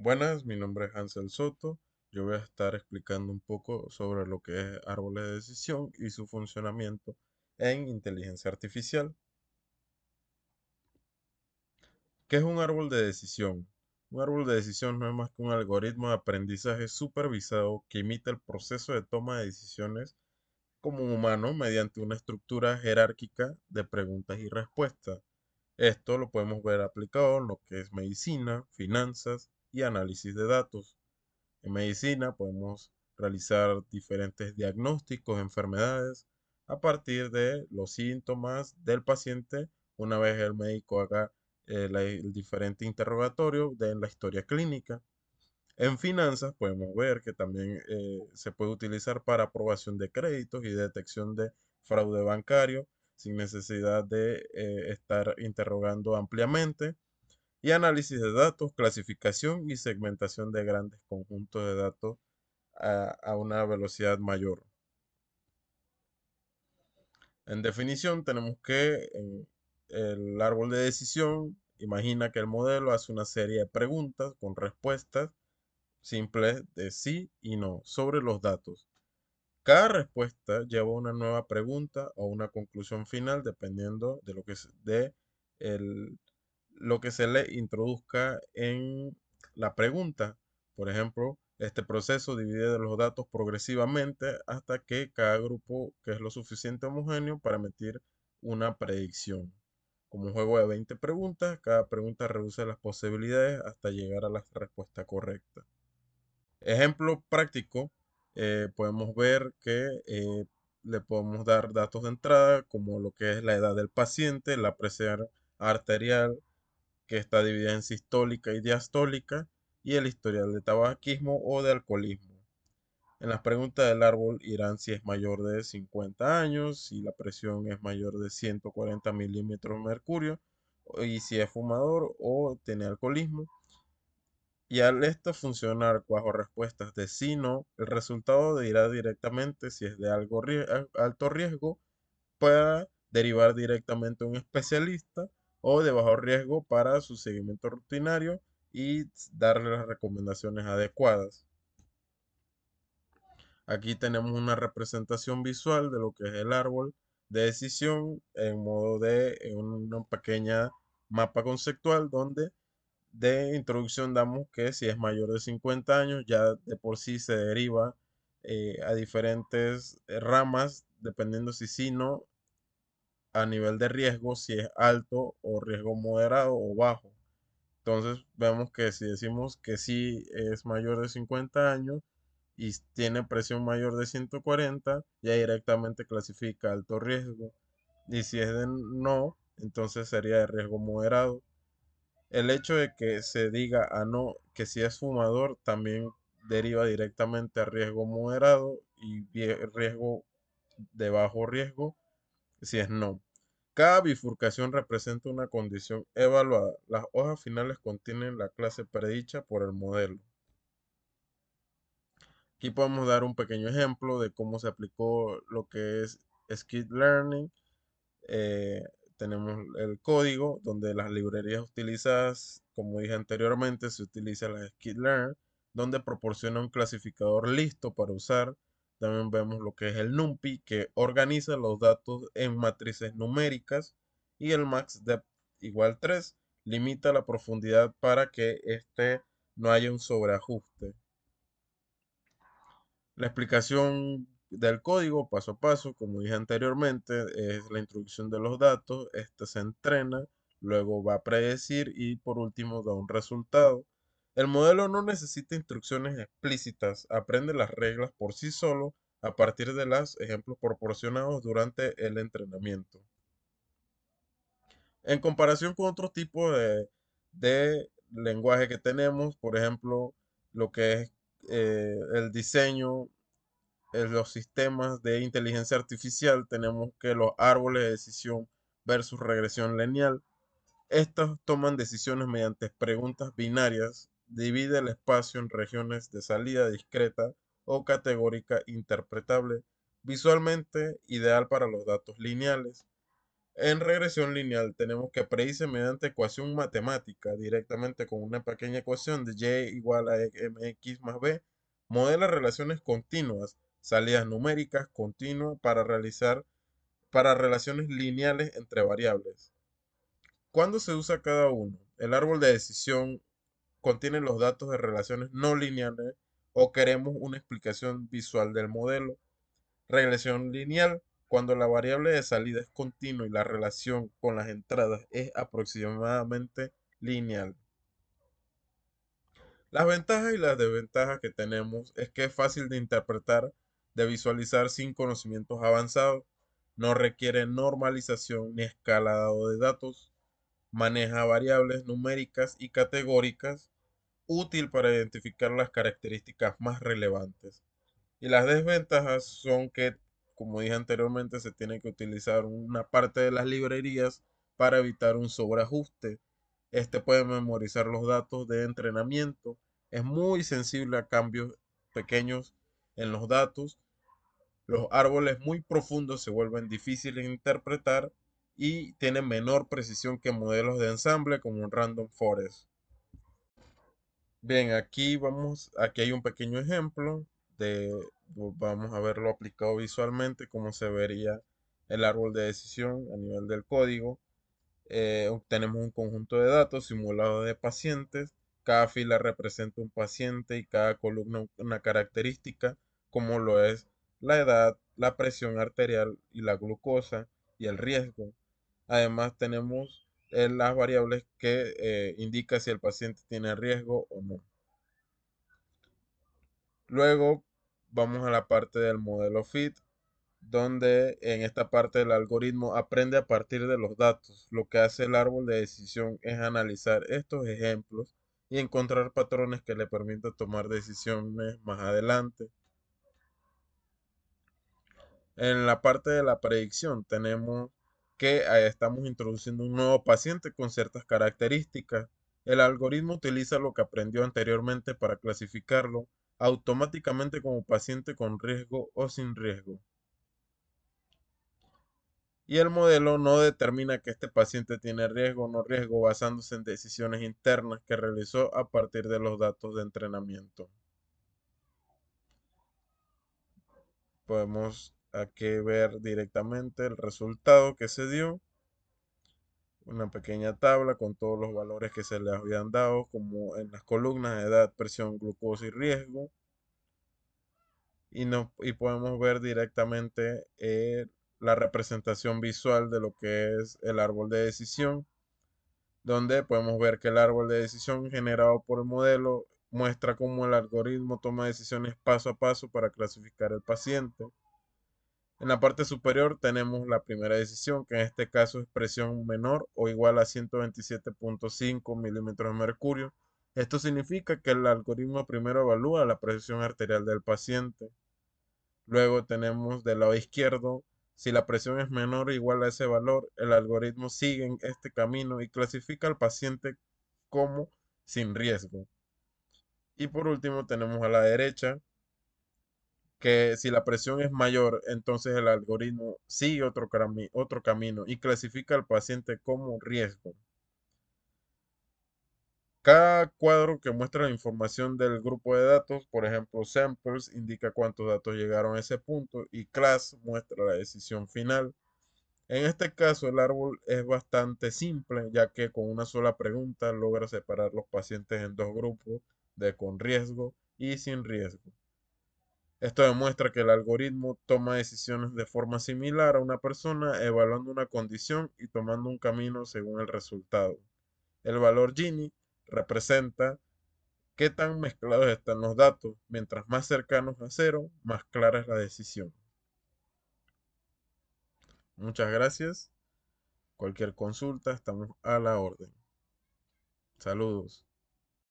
Buenas, mi nombre es Hansel Soto. Yo voy a estar explicando un poco sobre lo que es árboles de decisión y su funcionamiento en inteligencia artificial. ¿Qué es un árbol de decisión? Un árbol de decisión no es más que un algoritmo de aprendizaje supervisado que imita el proceso de toma de decisiones como un humano mediante una estructura jerárquica de preguntas y respuestas. Esto lo podemos ver aplicado en lo que es medicina, finanzas y análisis de datos. En medicina podemos realizar diferentes diagnósticos de enfermedades a partir de los síntomas del paciente una vez el médico haga el diferente interrogatorio de la historia clínica. En finanzas podemos ver que también se puede utilizar para aprobación de créditos y detección de fraude bancario sin necesidad de estar interrogando ampliamente y análisis de datos, clasificación y segmentación de grandes conjuntos de datos a una velocidad mayor. En definición, tenemos que en el árbol de decisión imagina que el modelo hace una serie de preguntas con respuestas simples de sí y no sobre los datos. Cada respuesta lleva una nueva pregunta o una conclusión final dependiendo de el- lo que se le introduzca en la pregunta. Por ejemplo, este proceso divide los datos progresivamente hasta que cada grupo que es lo suficiente homogéneo para emitir una predicción. Como un juego de 20 preguntas, cada pregunta reduce las posibilidades hasta llegar a la respuesta correcta. Ejemplo práctico, podemos ver que le podemos dar datos de entrada como lo que es la edad del paciente, la presión arterial que está dividida en sistólica y diastólica y el historial de tabaquismo o de alcoholismo. En las preguntas del árbol irán si es mayor de 50 años, si la presión es mayor de 140 milímetros de mercurio y si es fumador o tiene alcoholismo. Y al esto funcionar bajo respuestas de sí no, el resultado dirá directamente si es de alto riesgo para derivar directamente a un especialista o de bajo riesgo para su seguimiento rutinario y darle las recomendaciones adecuadas. Aquí tenemos una representación visual de lo que es el árbol de decisión en modo de en una pequeña mapa conceptual donde de introducción damos que si es mayor de 50 años, ya de por sí se deriva a diferentes ramas, dependiendo si sí, no, a nivel de riesgo, si es alto o riesgo moderado o bajo. Entonces vemos que si decimos que sí es mayor de 50 años y tiene presión mayor de 140, ya directamente clasifica alto riesgo. Y si es de no, entonces sería de riesgo moderado. El hecho de que se diga a no que si es fumador también deriva directamente a riesgo moderado y riesgo de bajo riesgo si es no. Cada bifurcación representa una condición evaluada. Las hojas finales contienen la clase predicha por el modelo. Aquí podemos dar un pequeño ejemplo de cómo se aplicó lo que es Skid Learning. eh, Tenemos el código donde las librerías utilizadas, como dije anteriormente, se utiliza la skitlearn, donde proporciona un clasificador listo para usar. También vemos lo que es el NumPy, que organiza los datos en matrices numéricas. Y el MaxDepth igual 3 limita la profundidad para que no haya un sobreajuste. La explicación del código paso a paso, como dije anteriormente, es la introducción de los datos, este se entrena, luego va a predecir y por último da un resultado. El modelo no necesita instrucciones explícitas, aprende las reglas por sí solo a partir de los ejemplos proporcionados durante el entrenamiento. En comparación con otro tipo de lenguaje que tenemos, por ejemplo, lo que es el diseño los sistemas de inteligencia artificial tenemos que los árboles de decisión versus regresión lineal. Estos toman decisiones mediante preguntas binarias, divide el espacio en regiones de salida discreta o categórica interpretable, visualmente ideal para los datos lineales. En regresión lineal tenemos que predice mediante ecuación matemática directamente con una pequeña ecuación de y igual a mx más b, modela relaciones continuas, salidas numéricas continuas para relaciones lineales entre variables. ¿Cuándo se usa cada uno? El árbol de decisión contiene los datos de relaciones no lineales o queremos una explicación visual del modelo. Regresión lineal, cuando la variable de salida es continua y la relación con las entradas es aproximadamente lineal. Las ventajas y las desventajas que tenemos es que es fácil de interpretar, de visualizar sin conocimientos avanzados, no requiere normalización ni escalado de datos, maneja variables numéricas y categóricas, útil para identificar las características más relevantes. Y las desventajas son que, como dije anteriormente, se tiene que utilizar una parte de las librerías para evitar un sobreajuste. Este puede memorizar los datos de entrenamiento. Es muy sensible a cambios pequeños en los datos. Los árboles muy profundos se vuelven difíciles de interpretar y tienen menor precisión que modelos de ensamble como un Random Forest. Bien, aquí hay un pequeño ejemplo vamos a verlo aplicado visualmente, cómo se vería el árbol de decisión a nivel del código. Obtenemos un conjunto de datos simulados de pacientes. Cada fila representa un paciente y cada columna una característica, como lo es la edad, la presión arterial y la glucosa y el riesgo. Además, tenemos las variables que indican si el paciente tiene riesgo o no. Luego vamos a la parte del modelo FIT, donde en esta parte el algoritmo aprende a partir de los datos. Lo que hace el árbol de decisión es analizar estos ejemplos y encontrar patrones que le permitan tomar decisiones más adelante. En la parte de la predicción tenemos que estamos introduciendo un nuevo paciente con ciertas características. El algoritmo utiliza lo que aprendió anteriormente para clasificarlo automáticamente como paciente con riesgo o sin riesgo. Y el modelo no determina que este paciente tiene riesgo o no riesgo basándose en decisiones internas que realizó a partir de los datos de entrenamiento. Podemos aquí ver directamente el resultado que se dio. Una pequeña tabla con todos los valores que se le habían dado, como en las columnas edad, presión, glucosa y riesgo. Y podemos ver directamente la representación visual de lo que es el árbol de decisión, donde podemos ver que el árbol de decisión generado por el modelo muestra cómo el algoritmo toma decisiones paso a paso para clasificar el paciente. En la parte superior tenemos la primera decisión, que en este caso es presión menor o igual a 127.5 milímetros de mercurio. Esto significa que el algoritmo primero evalúa la presión arterial del paciente. Luego tenemos del lado izquierdo, si la presión es menor o igual a ese valor, el algoritmo sigue en este camino y clasifica al paciente como sin riesgo. Y por último tenemos a la derecha, que si la presión es mayor, entonces el algoritmo sigue otro camino y clasifica al paciente como riesgo. Cada cuadro que muestra la información del grupo de datos, por ejemplo, samples, indica cuántos datos llegaron a ese punto y class muestra la decisión final. En este caso, el árbol es bastante simple, ya que con una sola pregunta logra separar los pacientes en dos grupos de con riesgo y sin riesgo. Esto demuestra que el algoritmo toma decisiones de forma similar a una persona, evaluando una condición y tomando un camino según el resultado. El valor Gini representa qué tan mezclados están los datos. Mientras más cercanos a cero, más clara es la decisión. Muchas gracias. Cualquier consulta, estamos a la orden. Saludos.